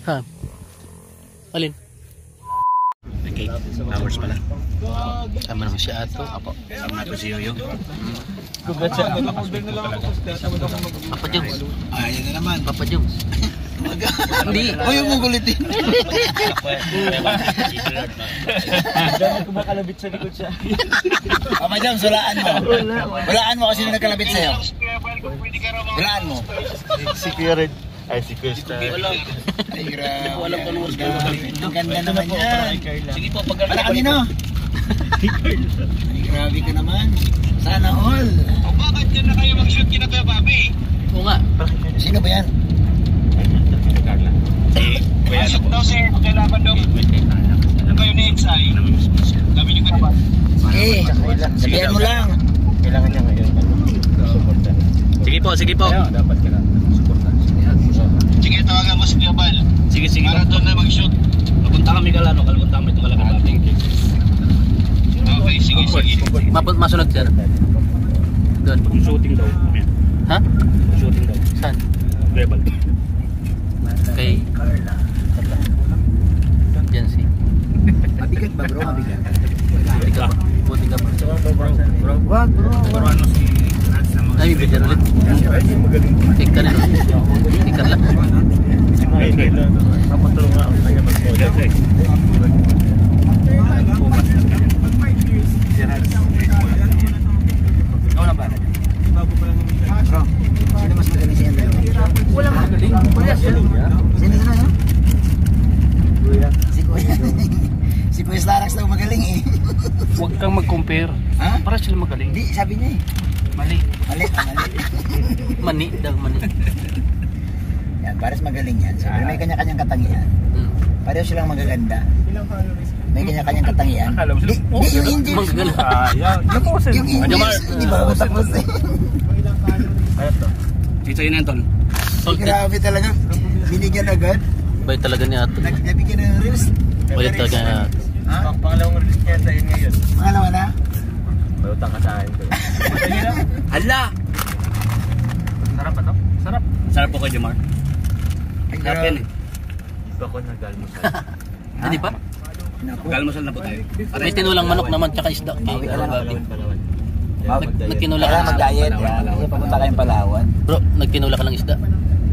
Ha? Alin? Okay, flowers pala. Sama naman si Ato. Apo. Sama nato si Yoyo. Papa Jones. Ayan na naman. Papa Jones. Hindi. O yung mong kulitin. Dahil kumakalabit sa likod siya. Papa Jones, walaan mo. Walaan mo kasi nung nagkalabit sa'yo. Walaan mo. Si Kuya Red. Ay, si Kuya Star. Ay, grabe. Walang panunod ka. Ang ganda naman yan. Sige po, pag Para kami no? Ay, grabe ka naman. Sana all. O bakit yan na kayo mag-shoot kina Kuya Bobby? Oo nga. Sino ba yan? Shoot daw si kailangan daw. Ano kayo ni Insay? Sabi niyo ka ba? Sige, sabihan mo lang. Kailangan niya ngayon. Sige po, sige po. Dapat ka na. Sige, tawagan mo si Kuya Bal. Sige, sige. Para doon na mag-shoot. Papunta kami kalano, kalpunta kami itong kalagatan. Okay, sige, sige. Masunod sir. Doon. Shooting daw. Ha? Shooting daw. Saan? Rebel. Kay Carla. Yan si. Mabigat ba bro? Mabigat. Buti ka pa. Buti ka pa. Wag bro. Pero ano si Nats naman? Ay, bigyan ulit. Take ka rin. Take ka lang. Kapatulong nga ako kaya mag-project. Ikaw na ba? Bro, sino mas magaling siya dalawa? Wala ka. Sino no? Si Kuya. Si Kuya Starax daw magaling eh. Huwag kang mag-compare. Ha? Para sila magaling. Hindi, sabi niya eh. Mali. Mali. Mani daw, mani. Yan, pares magaling yan. So, may kanya-kanyang katangian. Pareho silang magaganda. May kanya-kanyang katangian. Di yung Angels. Magagala. Yung Angels, di ba? Tapos eh. Dito yun yan, Tol. Grabe talaga. Binigyan agad. Bay talaga ni Ato. Nabigyan ng reels. Bay talaga ni Ato. Ha? Pangalawang release niya tayo ngayon. Pangalawa na? Balutang ka sa akin. Hala! Sarap ba to? Sarap. Sarap po kay Jamar. Ay, Sarap yan eh. Ito ako nag-almusal. Hindi pa? Naku. Galmusal na po tayo. May tinulang manok naman tsaka isda. Bawi ka lang. Palawan. Nagtinula ka Kailangan ng isda. mag-diet yan. Kasi papunta kayong Palawan. Bro, nagtinula ka ng isda.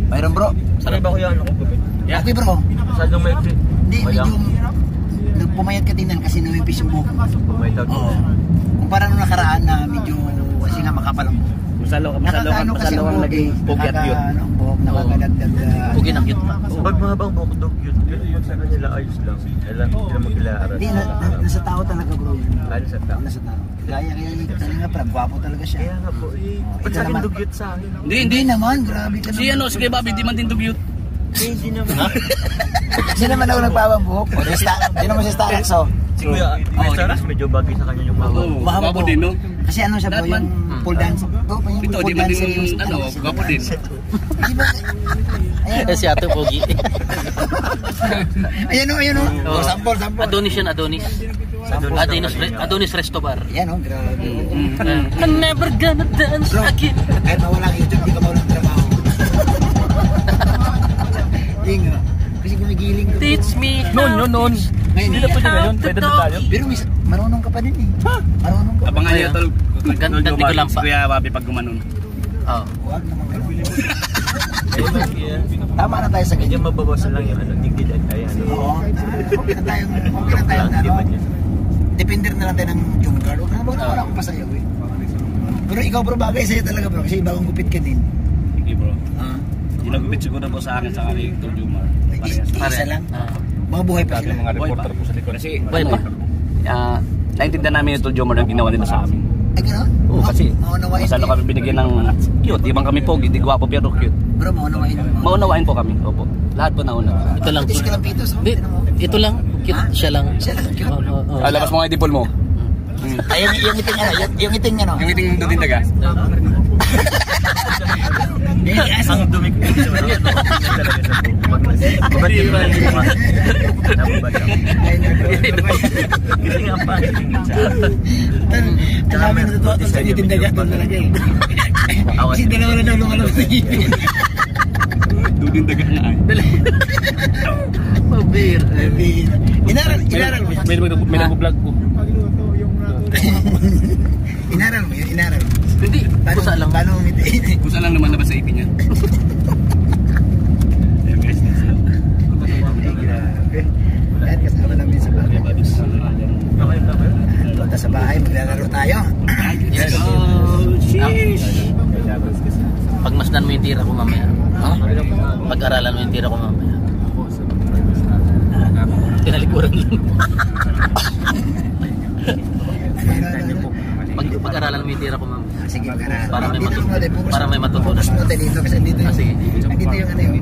Mayroon bro. Sarap ba ko yan? Ako gupit. Okay bro. Masyadong may fit. Hindi, medyo nagpumayat ka tingnan kasi nawipis yung buhok. Pumayat ako. Oo. Kumpara nung nakaraan na medyo kasi nga makapal ang buhok. Nakakaano kasi ang buhok eh. Nakakaano ang buhok, nakakadagdag. Pugi na cute pa. Pag mahabang buhok dog yun. Yun sa kanila ayos lang. Alam, hindi na magkilaaran. Hindi, nasa tao talaga bro. Lalo sa tao. Nasa tao. Gaya kaya nga parang gwapo talaga siya. Kaya nga po eh. Ba't ito sa akin naman. dugyot sa akin? Hindi naman, grabe ka Si ano, si kay Bobby, di man din dugyot. Hindi naman. Kasi naman ako nagpawang buhok. O, di naman si Starax oh. Si Kuya, Saras medyo bagay sa kanya yung mahaba. Mahaba Gwapo po. din, no? Kasi ano siya bro, yung pole dancer. Yung Ito, di pole man dancer din, yung ano, gwapo din. Di ba? Ayan Si Ato, Pugi. Ayan o. Oh, sample. Adonis yan, Adonis. Adonis Resto Bar. Ayan o, grabe. I'm never gonna dance Bro, again. kahit mawalang YouTube, di ka mawalang trabaho. Hindi nga. Kasi gumigiling ko. Teach me how. Noon. Ngayon, Hindi na pwede ngayon. Pwede na tayo. pero marunong ka pa din eh. Marunong ka pa. Abangan niyo, Tol. Ganda ko lang pa. Kuya Bobby pag gumanon. Oo. Huwag naman ganun. Tama na tayo sa Medyo ganyan. mababawasan lang yung ano, digdid at ay ano. Oo. Okay na tayong ano. Depende na lang tayo ng junggar. Wala akong pa sa'yo eh. Pero ikaw bro, bagay sa'yo talaga bro. Kasi bagong gupit ka din. Sige bro. Ah. Ginagupit siguro po sa akin sa kay Dr. Jumar. Isa lang. Mga buhay pa sila. Mga reporter po sa likod. Kasi Buhay pa. naintindihan namin yung Dr. Jumar na ginawa nila sa amin. Ay gano'n? Oo, kasi maunawain masalo kami binigyan ng cute. Di bang kami pogi, di gwapo pero cute. Bro, maunawain. Maunawain po kami. Opo. Lahat po nauna. Ito lang. Tis ka lang pitos. Di, ito lang. Cute. Ha? Siya lang. Siya lang, cute. Oo. Labas mo nga yung dipol mo. Ay, yung iting ano? Yung iting ano? Yung iting doon daga. Ang dumi ko. Ba't yung mga nababasa? Kasi nga pa, Ang namin natutuwa ito sa iting daga doon talaga eh. Kasi dalawa na daw lumalabas sa ngipin. Dudin daga na ay. Pabira. Inaral mo yan. May nag-vlog ko. Inaral mo yun, inaral. Hindi, kusa lang. Paano umiti? Kusa lang naman sa ipin yan. Yan, kasama namin sa bahay. Punta sa bahay, maglalaro tayo. Yes. Pagmasdan mo yung tira ko mamaya. Pag-aralan mo yung tira ko mamaya. Tinalikuran lang. Pag-aralan mo yung tira ko mamaya. Sige, mag-aralan. Para may matutunan. Focus mo dito kasi dito yung... Sige. Andito yung ano yun.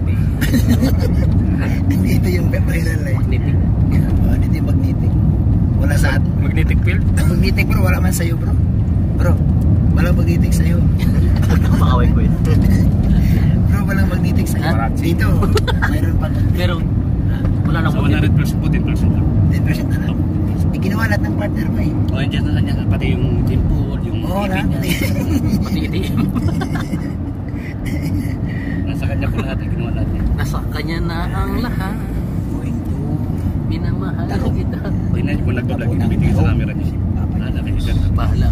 Andito yung viral eh. Magnetic. Andito yung magnetic. Wala sa atin. Magnetic field? Magnetic bro, wala man sa'yo bro. Bro, walang magnetic sa'yo. Makaway ko yun. Bro, walang magnetic sa'yo. Dito, mayroon pa. Meron. Wala na ko. 100% po, 10% lang. 10% na lang. Ginawa lahat ng partner mo eh. O, yun dyan sa kanya. Pati yung timpul, yung Oo, ipin lahat. niya. Pati itim. Nasa kanya po lahat. Ginawa natin. Nasa kanya na ang lahat. Minamahal kita. Hindi na kung nagpa-vlog, bibigyan sa camera niya. Bahala.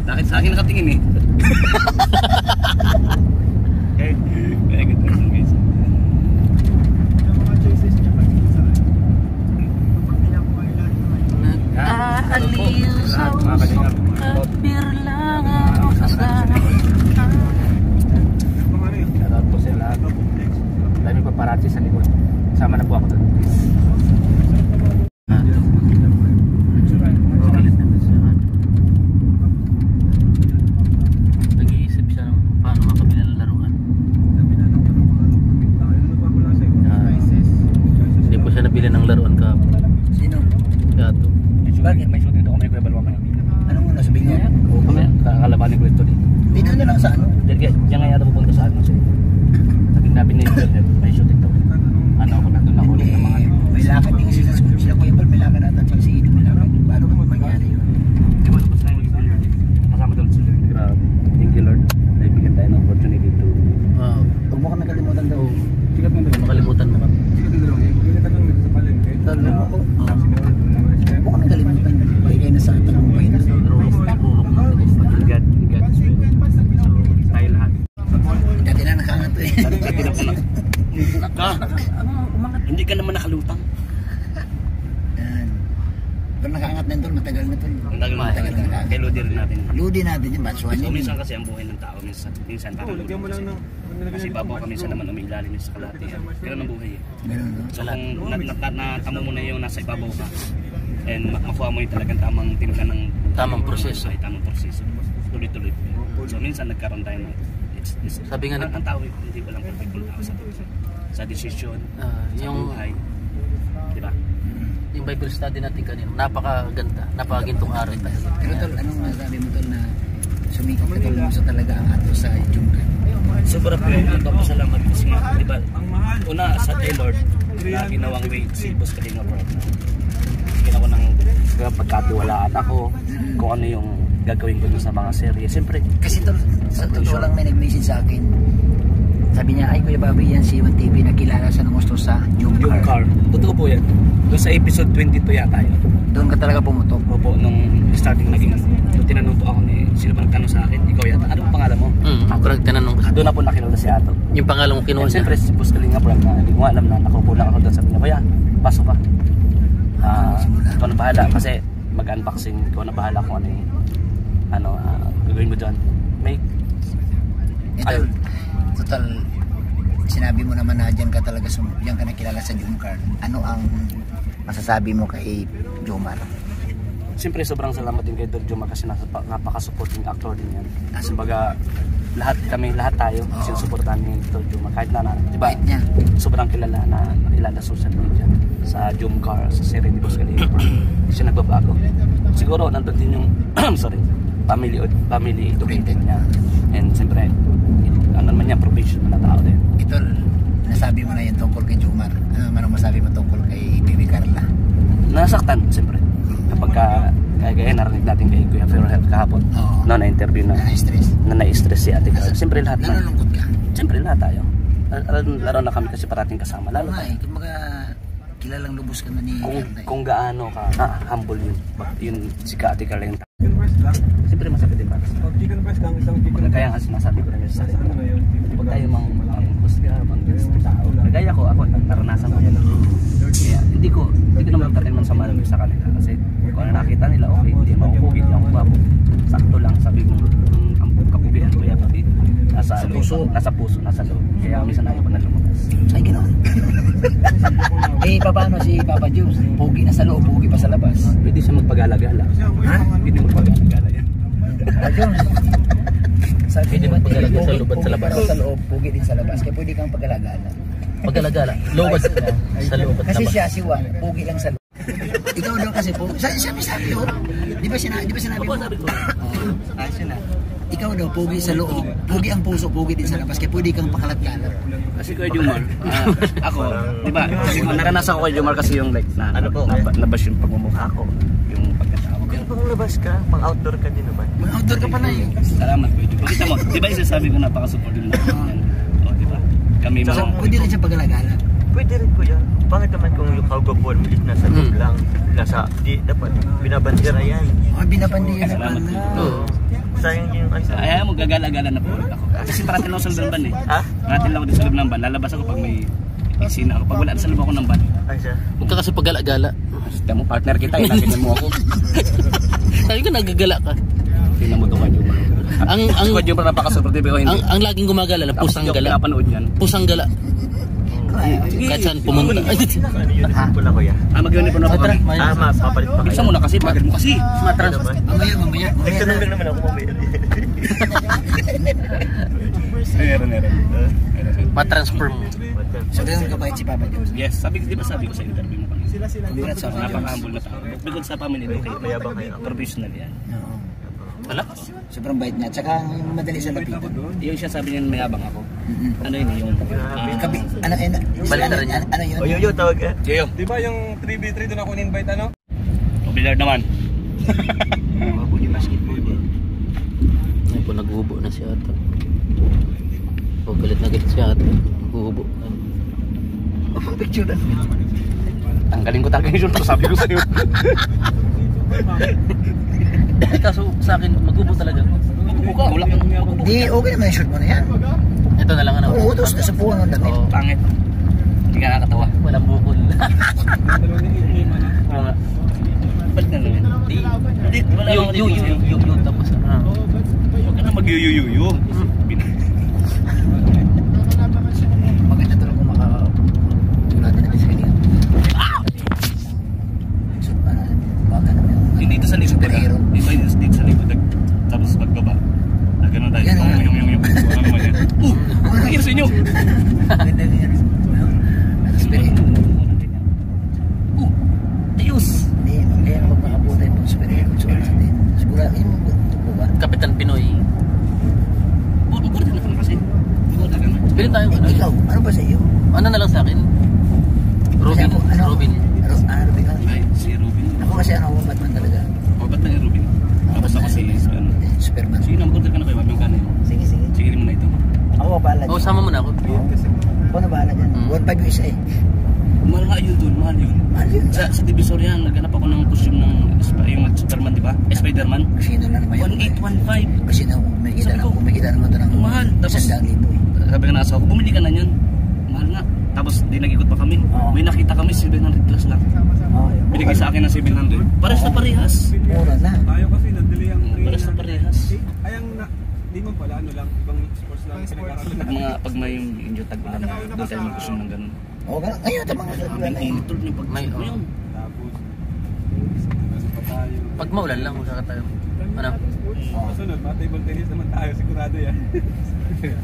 Bakit sa akin nakatingin eh? Kaya ganda lang guys. Nag-aaliw sa usok kapir lang ako sa sana. Shoutout po sila. Dami pa parati sa likod. Sama na po ako doon. Nag-iisip siya ng paano makabili ng laruan. Hindi po siya nabili ng laruan ka. Sino? Gato. Bakit? May shooting daw kami Kuya Balwa man. Anong muna sabihin niya? Kami kakalabanin ko ito dito. Dito na lang sa ano? Diyan nga yata pupunta sa ano sa'yo. Sabi namin ni Joel, may shooting daw. Ano ako na doon ako ulit ng mga May lakad din sila sa school. Sila Kuya Bal, may lakad ata sa Ido. May lakad. Paano ba mangyari yun? Di ba tapos na yung kasama doon sa Lord? Grabe. Thank you Lord. Naibigyan tayo ng opportunity to... Wow. Huwag mo kami kalimutan daw. Sikat mo doon. Makalimutan mo kami. Huwag mo kami kalimutan. Bagay na sa tagumpay na. God will. So, tayo lahat. Dati na nakangat eh. Dati na pala. Hindi ka naman nakalutang. Yan. Pero nakangat na ito, matagal na ito. Matagal na nakangat. Kay Lodi rin natin. Ludi natin yung batch 1 So, yun. minsan kasi ang buhay ng tao, minsan parang kasi babaw ka minsan naman umilalim sa kalahatian. Ganun ang buhay eh. Ganun, no? So kung natamo mo na yung nasa ibabaw ka and makuha mo yung talagang tamang timpla ng tamang proseso. Ay tamang proseso. Tuloy-tuloy. So minsan nagkaroon tayo ng sabi nga ang tao hindi ba lang perfectful tao sa decision, sa buhay. Diba? Yung Bible study natin kanina, napakaganda, napakagintong aral tayo. Pero tol, anong masabi mo tol na sumikap ka tol mo sa talaga ang ato sa Jungkan? Sobrang nagpapasalamat kasi nga, di ba? Una sa Taylor na ginawang way si Boss Kalinga Bro. Ginawa ko ng pagkatiwalaan ako kung ano yung gagawin ko dun sa mga serye. Siyempre, Kasi tol, sa totoo lang may nag-message sa akin. Sabi niya, ay Kuya Bobby yan si Iwan TV na kilala sa nung gusto sa yung car. Totoo po yan. Doon sa episode 22 yata yun. Doon ka talaga pumutok. Opo, nung starting naging tinanong po ako ni sino ba nagtanong sa akin, ikaw yata, ano ang pangalan mo? Ako nagtanong. Doon na po nakilala si Ato. Yung pangalan mo kinuha niya? Siyempre si Boss Kalinga Bro na hindi ko alam na nakupo lang ako doon. Sabi niya, kuya, pasok ka. Ikaw na bahala kasi mag-unboxing, ikaw na bahala kung ano yung gagawin mo dyan. May Ito, total, sinabi mo naman na dyan ka talaga dyan ka nakilala sa Jomcar. Ano ang masasabi mo kay Jomar? siyempre sobrang salamat din kay Dr. Jomar kasi napaka-supporting actor din yan. Kumbaga, lahat tayo sinusuportahan ni Dr. Jomar kahit na diba, sobrang kilala na nakilala sa social media sa Jomcar, sa serie ni Boss Kalinga kasi nagbabago. Siguro nandun din yung family oriented niya, and siyempre ano naman niya, professional na tao din. Ito, nasabi mo na yung tungkol kay Jomar. Ano man ang masabi mo tungkol kay Baby Carla? Nasaktan siyempre kapag kaya narinig natin kay Kuya Ferrell kahapon na-interview na na-stress si Ate Carla. Siyempre lahat na siyempre lahat tayo laro na kami kasi parating kasama lalo tayo. Kumbaga kilalang lubos ka na ni kung gaano ka humble yun si Kati ka lang. Siyempre masakit din para sa Chicken breast lang, isang chicken kaya nga sinasabi ko na sa sarili. Ano yun? Huwag tayo husga, tao. Kaya ko, naranasan ko yan. Kaya hindi ko naman tatin man sa malamig sa kanila. Kasi kung ano nakita nila, okay, hindi makukugi, hindi ako bago. Sakto lang, sabi ko, ang kapugian ko yan, pati nasa puso, nasa loob. Kaya minsan ayaw ko na lumabas. Ay, gano'n. Paano si Papa Jules? Pogi na sa loob, pogi pa sa labas. Pwede siya magpagala-gala. Ha? Pwede magpagala-gala yan. Papa Jules. Pwede magpagala-gala sa loob at sa labas. Sa loob, pogi din sa labas. Kaya pwede kang pagala-gala. Pagala-gala, loob at sa loob at Kasi labas. siya, si Juan, pogi lang sa loob. Ikaw daw kasi po, sabi ko, di ba sinabi mo? Sabi ko, ayos yun ah. Ikaw daw, pogi sa loob, pogi ang puso, pogi din sa labas, kaya pwede kang pakalat-kalat. Kasi kay Jumar, ako, di ba? Naranasan ko kay Jumar kasi yung like, nabas yung pagmumukha ko, yung pagkatao. Kung pang labas ka, pang outdoor ka din naman. Mga outdoor ka pa na eh. Salamat po. Pakita mo, di ba isasabi ko napaka-support din natin yan? O, di ba? Kami So, pwede rin siya pagala-gala. Pwede rin ko yan. Bakit naman kung yung kagwapuan mo is nasa loob lang? Dapat binabandera yan. Binabandiyan na Salamat po. pala. Oo. Sayang yung ano. Ayaw mo, gagala-gala na po ulit ako. Kasi parating ako sa loob ng van eh. Ha? Parating lang ako din sa loob ng van. Lalabas ako pag may eksena ako. Pag wala sa loob ako ng van. Ay siya. Huwag ka kasi pagala-gala. Kita mo, partner kita, ganyan mo ako. Sabi ko nagagala ka. Tingnan mo ito kay Jumar. Ang Kay Jumar napaka-supportive ko hindi. ang laging gumagala na pusang Tapos yung gala. pinapanood yan. Pusang gala. Kahit saan pumunta. Ano yun pula kuya? Mag-uniform ako kami. Papalit pa Buksan mo na kasi, bakit mo kasi? Matras. Mamaya. Nagtanong lang naman ako mamaya. Meron. Matransfer mo. So, ganun kabait si Papa Jules. Yes, di ba sabi ko sa interview mo kanina? Congrats sa Papa Jules. Napaka-humble na tao. Bukod sa family, okay. Mayabang kayo. Professional yan. Oo. Wala? Sobrang bait niya. Tsaka yung madali sa lapitan. Yung siya sabi niya mayabang ako. Mm-mm. Ano yun yung... Balik na rin yan. Ano yun? Yo, tawag ka. Yoyo. Di ba yung 3v3 doon ako in-invite ano? O billiard naman. Pwede basketball din. Ay po, naghubo na si ata. O, galit na galit si ata. Naghubo. Picture na. Tanggalin ko talaga yung short ko, sabi ko sa'yo. Eh, kaso sa akin, maghubo talaga. Magkubo ka, wala kang magkubo. Di, okay naman yung shirt mo na yan. Ito na lang ano. Oo, tapos nasa puwan ng damit. Oo. Pangit. Hindi ka nakakatawa. Walang bukol. Oo nga. Balik na lang yan. Hindi, wala akong Yung tapos. Huwag ka na mag-yu-yu-yu. Maganda talaga kung makatulad na natin sa kanila. So, baka naman. Hindi dito sa likod. Superhero. Dito sa likod. Tapos pagbaba. Ganun tayo. Yan, yan. Yung. Ano naman yan? Ano sa inyo? Maganda na yan. Superhero. Ayos. Hindi, kaya naman makabuta yung superhero. So, natin. Siguro, yun mo ba? Kapitan Pinoy. Bukod na naman kasi. Bukod na naman. Bilhin tayo. Ikaw, ano ba sa iyo? Ano na lang sa akin? Robin. Kasi ako, ano? Robin. Robin ka? Ay, si Ruben. Ako kasi ako, Batman talaga. O, ba't na yung Ruben? Tapos ako si ano. Superman. Sige, nang-order ka na kayo. Mabing kanin. Sige. Sige, mo na ito. Ako bahala Oh, dyan. sama mo na ako. Ako na bahala dyan. 1.5 yung isa eh. Mahal nga yun doon, mahal yun. Mahal yun. Sa Divisor yan, naghanap ako ng costume ng yung Superman, di ba? Spider-Man. Sino na naman yun? 1815. Kasi na, may kita naman ito ng Mahal. Tapos, 100,000 eh. sabi nga na asawa ko, bumili ka na yan. Mahal nga. Tapos, di nag-ikot pa kami. Oo. May nakita kami, 700 plus lang. Binigay sa akin ng 700. Pares na parehas. Mura na. Tayo kasi nagdali ang Pares na parehas. Ayang na, di mo pala ano lang, ibang sports lang pinag-aralan. Pag may inyo tag-ulan, doon tayo mag-costume ng ganun. Oo, ganun. Ngayon, ito mga Ang ganun. initol niyo pag May, ano yun. Tapos, ano pa tayo? Pag maulan lang, magkaka tayo. Ano? Kasunod, mga table tennis naman tayo, sigurado yan.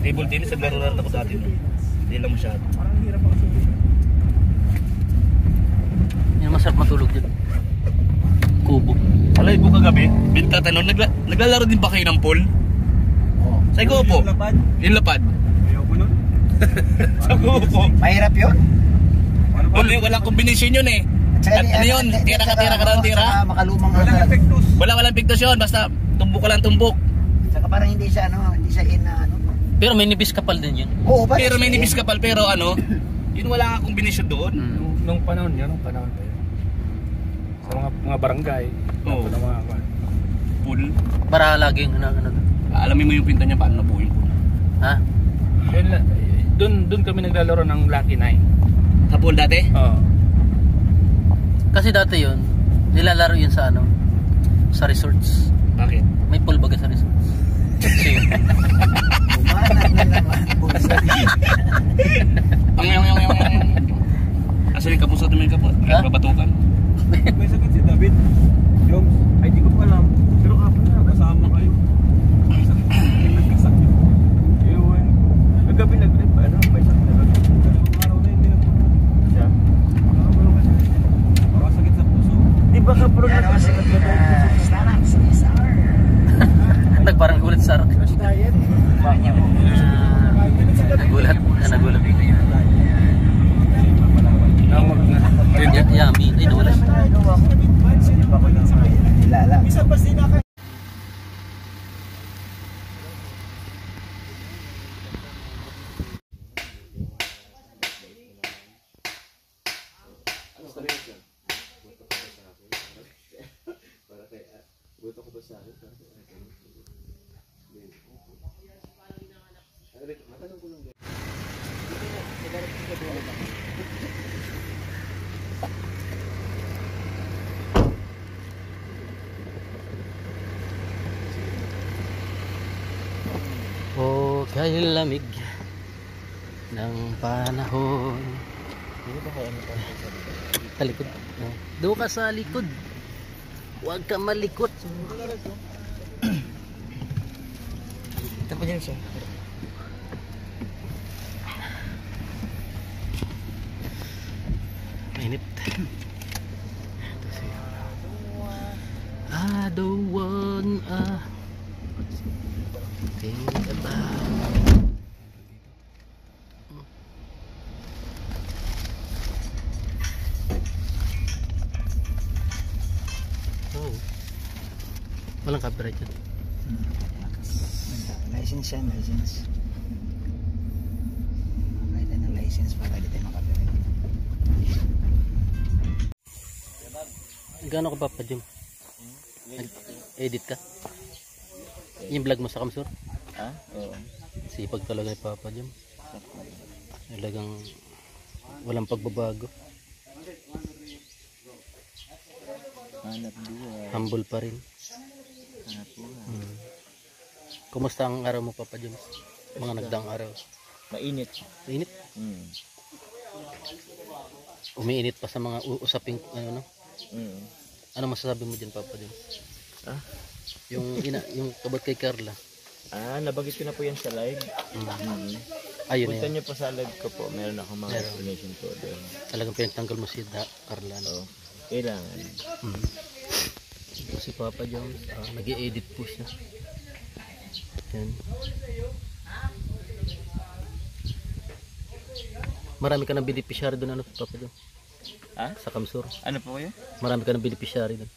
Table tennis, naglaro na rin ako dati. No? Hindi lang masyado. Parang hirap ako sa Yan, masarap matulog dyan. Kubo. Alay po kagabi, bintatanong, naglalaro din ba kayo ng pool? Oo. Sa Iguopo? Yung lapad, Yung lapad? ayaw ko nun. Sa Iguopo. Mahirap yun. Ano ba? Walang combination yun eh. Tsaka At ano yun? Tira ka ng tira? Saka makalumang Walang talaga. epektos. Walang pigtasyon, basta tumbok ka lang tumbok. Saka parang hindi siya in na ano. Pero may nibis kapal din yun. Oo, parang Pero may siya nibis in. kapal, pero ano, yun wala nga combination doon. nung panahon yun, nung panahon pa yun. Sa mga barangay. Oo. Ng mga Pool. Para laging ano. Alamin mo yung pinto niya paano na po yung pool. Ha? Doon kami naglalaro ng Lucky 9. Sa pool dati? Oo. Kasi dati yun, nilalaro yun sa ano, sa resorts. Bakit? May pool baga sa resorts. Kasi Umanat na naman. Bulsa. Yung. Aso yung kapusot mo yung kapot? Ha? Babatukan. May sakit si David. Yung, ay di ko pa alam. Pero kapag na, kasama kayo. May sakit. Nagkasakit. Ewan. Nagabi nag-trip pa. Ano? May sakit na David. Dalawang araw na hindi nagpunta. Siya. Makasakit sa puso. Di ba ka pro Yan o, sige. Staraks. SR. nagparang gulat sa arak. Crush diet. Nagulat. Nagulat. Yummy. Ay, nawala siya. Nilala. Oh, kay lamig ng panahon. Talikod. Doon ka sa likod. Huwag ka malikot. Ito pa dyan siya. Mainit. I don't want think about. Oh. Walang copyright yan. License yan, license. Kahit tayo ng license para di tayo makapirate. Gaano ka pa Jim? Edit ka? Yung vlog mo sa Kamsur? Ha? Oo. Sipag talaga ni Papa Jim. Talagang walang pagbabago. Hanap buhay. Humble pa rin. Hanap buhay. Kumusta ang araw mo Papa Jim? Mga nagdaang araw. Mainit. Init? Umiinit pa sa mga usaping ano no? Ano masasabi mo diyan Papa Jim? Ah? Yung kabot kay Carla. Nabagit ko na po yan sa live. Ayun Punta na niyo po sa live ko po. Meron akong mga explanation po doon. Talagang pinagtanggal mo si Carla. No? Oo. Kailangan. Si Papa Jones, nag-i-edit po siya. Yan. Marami ka ng beneficiary doon ano Papa Jones? Ha? Sa Kamsur. Ano po kayo? Marami ka ng beneficiary doon.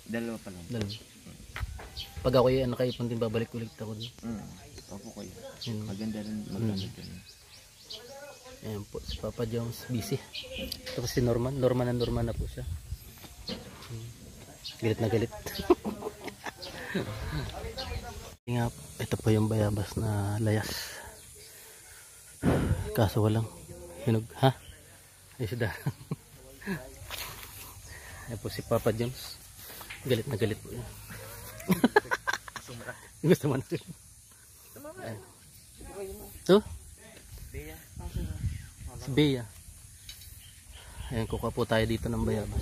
Dalawa pa lang. Dalawa. Pag ako ay nakaipon din babalik ulit ako doon. Opo kayo. Yun. Maganda rin maganda din. Ayan po si Papa Jones busy. Tapos si Norman na po siya. Galit na galit. Nga, ito po yung bayabas na layas. Kaso walang hinog. Ha? Isda. Ayan po si Papa Jones. Galit na galit po yan. Gusto mo natin. Ito? Si Bea. Ayan, kukuha po tayo dito ng bayabas.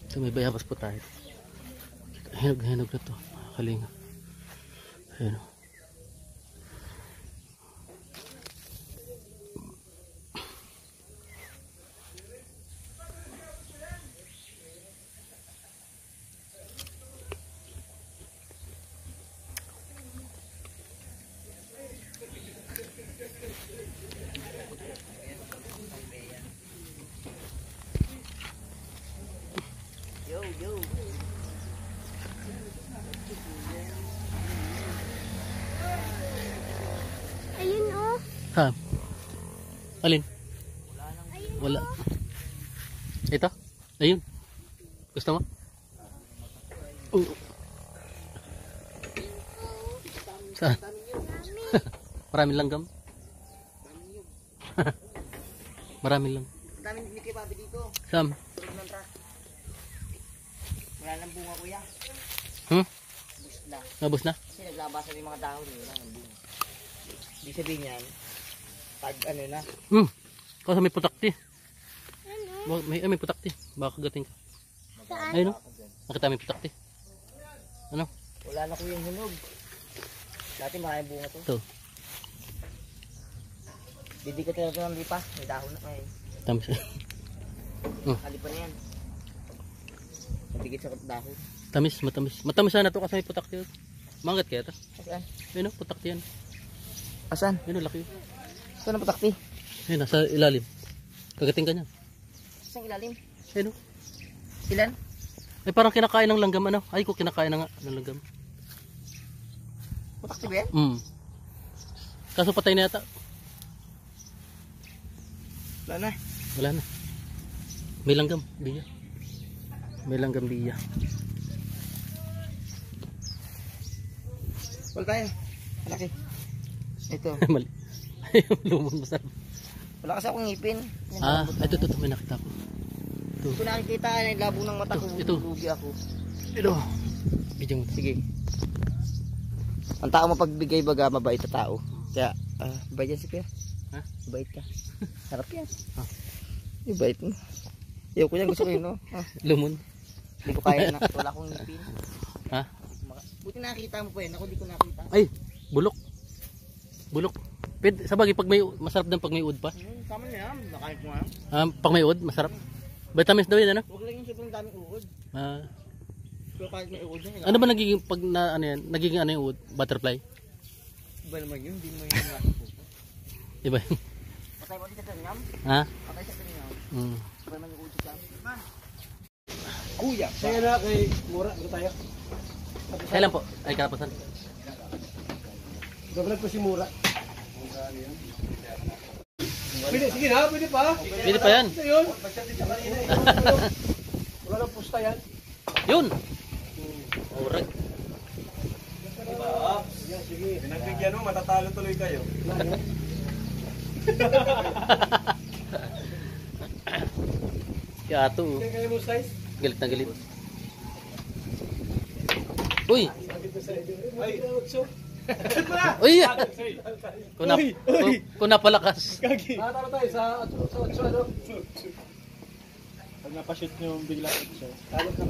Ito may bayabas po tayo. Hinog na to. Kalinga. Ayan. Ha? Alin? Wala. Ito? Ayun. Gusto mo? Saan? Maraming langgam. Maraming lang. Daming hindi kayo babi dito. Sam? Wala nang bunga kuya. Bus na. Nabos na? Kasi naglabasan yung mga dahon. Wala nang bunga. Ibig sabihin yan, pag ano na. Kasi may putakti. Ano? May putakti. Baka kagating ka. Saan? Ayun o. Nakita may putakti. Ano? Wala na kuya yung hinog. Dati maraming bunga to. Ito. Didikit na ito ng lipa. May dahon na ngayon. Tamis. Kalipa na yan. Didikit sa dahon. Tamis, matamis. Matamis sana ito kasi may putakti. Mangat kaya ito. Asan? Ayun o, putakti yan. Asan? Ayun o, laki. Saan ang patakti? Ayun, nasa ilalim. Kagating ka niya. Saan ilalim? Ayun o. Ilan? Ay parang kinakain ng langgam ano. Ay ko kinakain na nga ng langgam. Patakti ba yan? Kaso patay na yata. Wala na. Wala na. May langgam, biya. May langgam biya. Wala tayo. Malaki. Ito. Mali. Lumon masarap. Wala kasi akong ngipin. Ito, may nakita ko. Ito. Ito nakikita, labo ng mata ko. Ito. Lugi ako. Ito. Bidyo mo. Sige. Ang tao mapagbigay baga, mabait na tao. Kaya, mabait yan si Kuya. Ha? Mabait ka. Sarap yan. Mabait mo. Ayaw ko yan, gusto ko yun, no? Lumon. Hindi ko kaya na. Wala akong ngipin. Ha? Buti nakita mo po yan. Ako di ko nakita. Ay, bulok. Bulok. Sa bagay, pag may, masarap din pag may uod pa. Tama na yan. Nakain ko nga. Pag may uod, masarap. Vitamins daw yun, ano? Huwag lang yung sobrang daming uod. Pero kahit may uod yan. Ano ba nagiging, pag na, ano yan, nagiging ano yung uod? Butterfly? Iba naman yun. Hindi naman yun nasa puso. Iba yun. Patay mo din sa tanyam. Ha? Patay sa tanyam. Iba naman yung uod sa tanyam. Kuya. Sige na kay Mura. Ito tayo. Kailan po? Ay, karapasan. Gabalag ko si Mura. Pwede, sige na. Pwede pa. Pwede pa yan. Ito yun. Wala lang pusta yan. Yun! Urag. Sige, sige. Pinagbigyan mo, matatalo tuloy kayo. Kaya ito. Kaya kayo mo size? Galit na galit. Uy! Ay, so. Uy! Kung napalakas. Kagi. Tama tayo sa ano? Pag napashoot nyo bigla siya. Talo ka.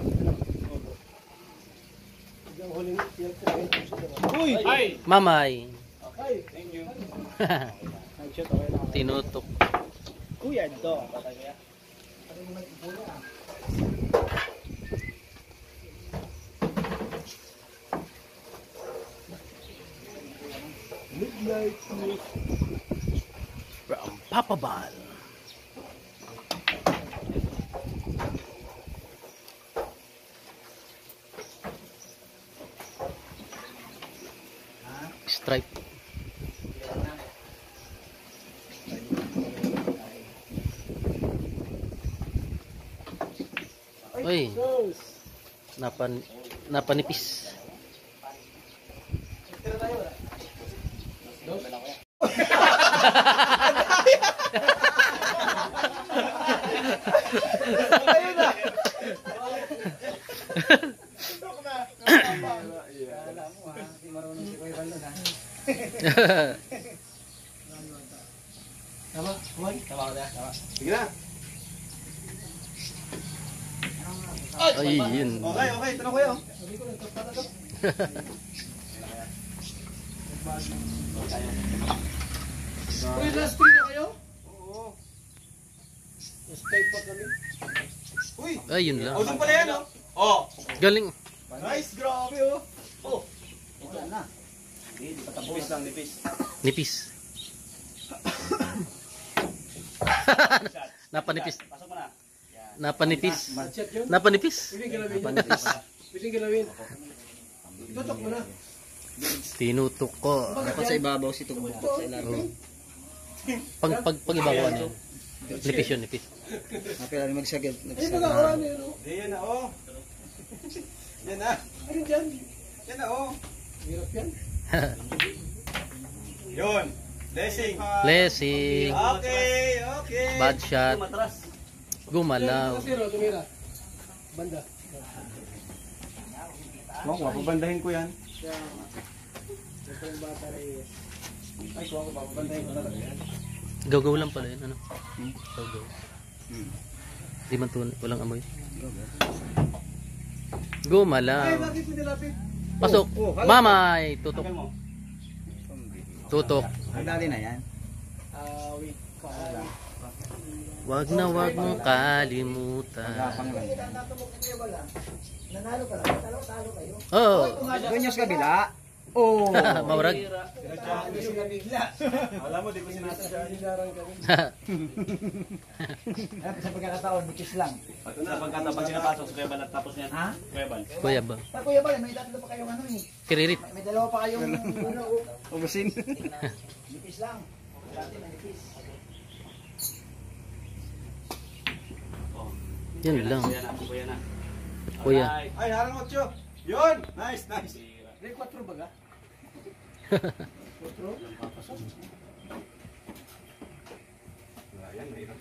Uy! Ay! Mamay. Okay, thank you. Nag-shoot okay na. Tinutok. Kuya, do. Patay kaya. Midnight Night. From Papa Bal. Stripe. Uy, napanipis. Tama? Kumain? Tama ka na? Tama. Sige na. Ay, yun. Okay, okay. Ito na kuya. Uy, last three na kayo? Oo. Last five pa kami. Uy! Ay, yun lang. Ausong pala yan, oh. Oh! Galing. Nice, grabe, oh. Oh! Ito na. Nipis lang, nipis. Nipis. Napanipis. Pasok mo na. Napanipis. Chat yun? Napanipis. Pwede galawin. Pwede galawin. Tutok mo na. Tinutok ko. Dapat sa ibabaw si tumbok sa ilalim. Pag ibabaw na yan. Nipis yun, nipis. Napila rin magsagad. Ayan na, oh. Yan na. Ayun dyan. Yan na, oh. Hirap yan. Yun. Blessing. Blessing. Okay. Bad shot. Gumalaw. Kuha ko, pabandahin ko yan. Gaw-gaw lang pala yun. Ano? Gaw-gaw. Di man tunay. Walang amoy. Gumalaw. Pasok. Mamay. Tutok. Tutok. Dali na yan. Wag na wag mong kalimutan. Nanalo ka lang. Talo kayo. Oh. Doon yung sa kabila. Oh. Maurag. Alam mo, di ko sinasadya. Sa pagkakataon, bukis lang. Ito na, pagkatapos sinapasok sa Kuya Bal at tapos niyan. Ha? Kuya Bal. Kuya ba? Sa Kuya Bal, may tatlo pa kayong ano eh. Kiririt. May dalawa pa kayong ulo. Ubusin. Bukis lang. Dati may bukis. Yan lang. Kuya na, kuya na. Kuya. Alright. Ay, harang 8. Yun. Nice. May 4 baga? Ayan, mahirap.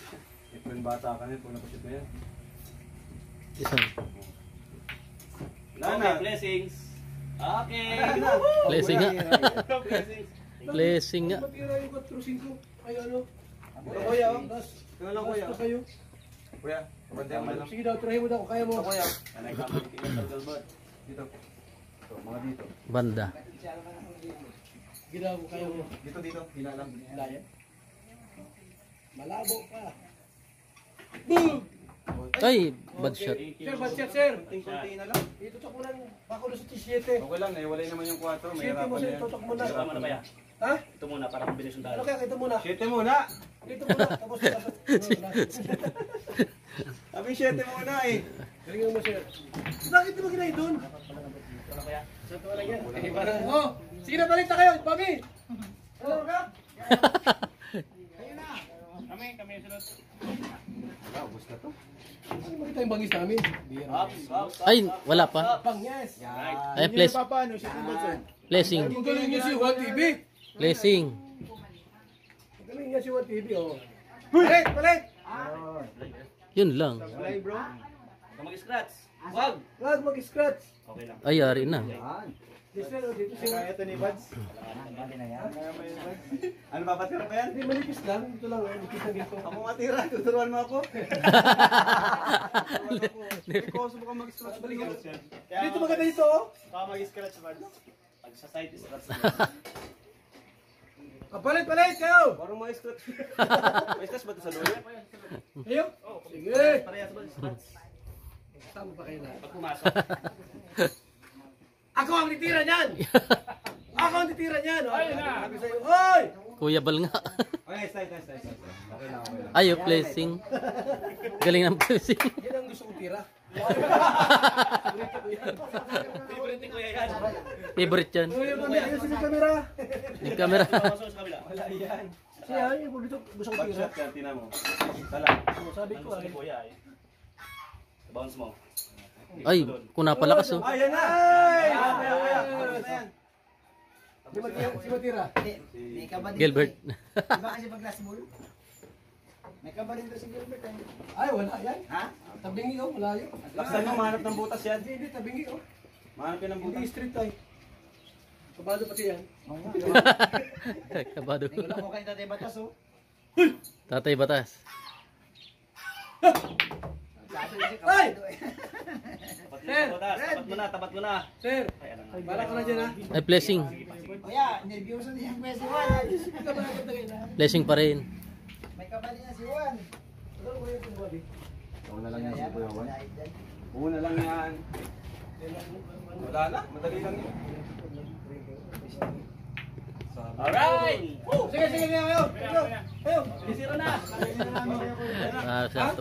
Ito yung bata ka niyan, kung napasit na yan. Isang. Okay, blessings. Okay. Blessing nga. Blessings. Blessing nga. Kuya, oh. Ito lang, kuya. Kuya, pabandahin mo lang. Sige daw, try mo daw, kaya mo. Ito, kuya. Kanay kami tingin sa galbot. Dito. Ito, mga dito. Banda. Sige daw, kaya mo. Dito. Hinalang. Layan. Malabo pa. Ay, bad shot. Sir, bad shot, sir. Kunting-kunti na lang. Itutok mo lang, bako na sa 17. Okay lang, naiwalay naman yung 4. 17 Mahirapan mo, na sir, yan. itutok mo na. Ito muna ba ya? Ha? Ito muna para mabilis yung Ano dalo. kaya, ito muna. 7 muna. Ito muna, tapos Sabi 7 muna eh. galingan mo, sir. Bakit di mo ginay doon? Ito na kuya. Santo lang yan. Eh, parang, oh, sige na, balik na kayo, Bobby. Ano ka? Kami sunod. Ubus na to. Ano makita yung bangis namin? Up. Ay, wala pa. Pang, yes. Ay, bless. Paano, siya kung sir? Blessing. Ang galing niya si Juan TV. Blessing. Ang galing niya si Juan TV, oh. Balik! Yun lang. Balik, bro. Huwag mag-scratch. Wag. Wag mag-scratch. Okay lang. Ay, yari na. Yes, sir, oh, dito sir. Kaya ito ni Buds. Dali na yan. Kaya may Buds. Ano papatira pa yan? Hindi, manipis lang. Dito lang, oh. Dito lang dito. Ako matira, tuturuan mo ako. Ikaw, subukan mag-scratch. Balikan. Dito maganda dito, oh. Baka mag-scratch, Buds. Pag sa side, scratch. Palit kayo! Parang mag-scratch. May scratch ba ito sa lawyer? Ayun? Sige! Parehas ba scratch? Tama pa kayo na. Pag pumasok. Ako ang titira niyan! Ako ang titira niyan! Ayun na! Sabi sa'yo, oy! Kuya Bal nga. Okay, nice. Okay lang. Ay, blessing. Galing ng blessing. Yan ang gusto kong tira. Favorite ni kuya yan. Favorite yan. Uy, mami, ayusin yung camera! Yung camera. Pasok sa kabila. Wala yan. Siya, yung gusto kong tira. Backshot yan, tina mo. Tala. Sabi ko, Gusto ay. ni kuya ay. Bounce mo. Ay, kung napalakas oh. Ay, yan na! Ay! Kuya. Yan. Si Matira. May kaba din. Gilbert. Diba kasi pag last ball? May kaba din to si Gilbert. Ay, wala yan. Ha? Tabingi, oh, malayo. Laksan mo, mahanap ng butas yan. Hindi, tabingi, oh. Mahanap yan ng Hindi butas. street ay. Kabado pati yan. Oo nga. Kabado. Wala ko kayo tatay batas oh. Tatay Batas. Ay! Tapat mo na. Sir, Ay, ano nga. bala ka na dyan, ha? Ay, blessing. Kuya, nervyoso din yung si Juan. Blessing pa rin. May kaba din na si Juan. Una lang yan si Kuya Juan. Una lang yan. Wala na, madali lang yan. Alright! Sige, kayo. Kayo. Bisira na! Ah, sa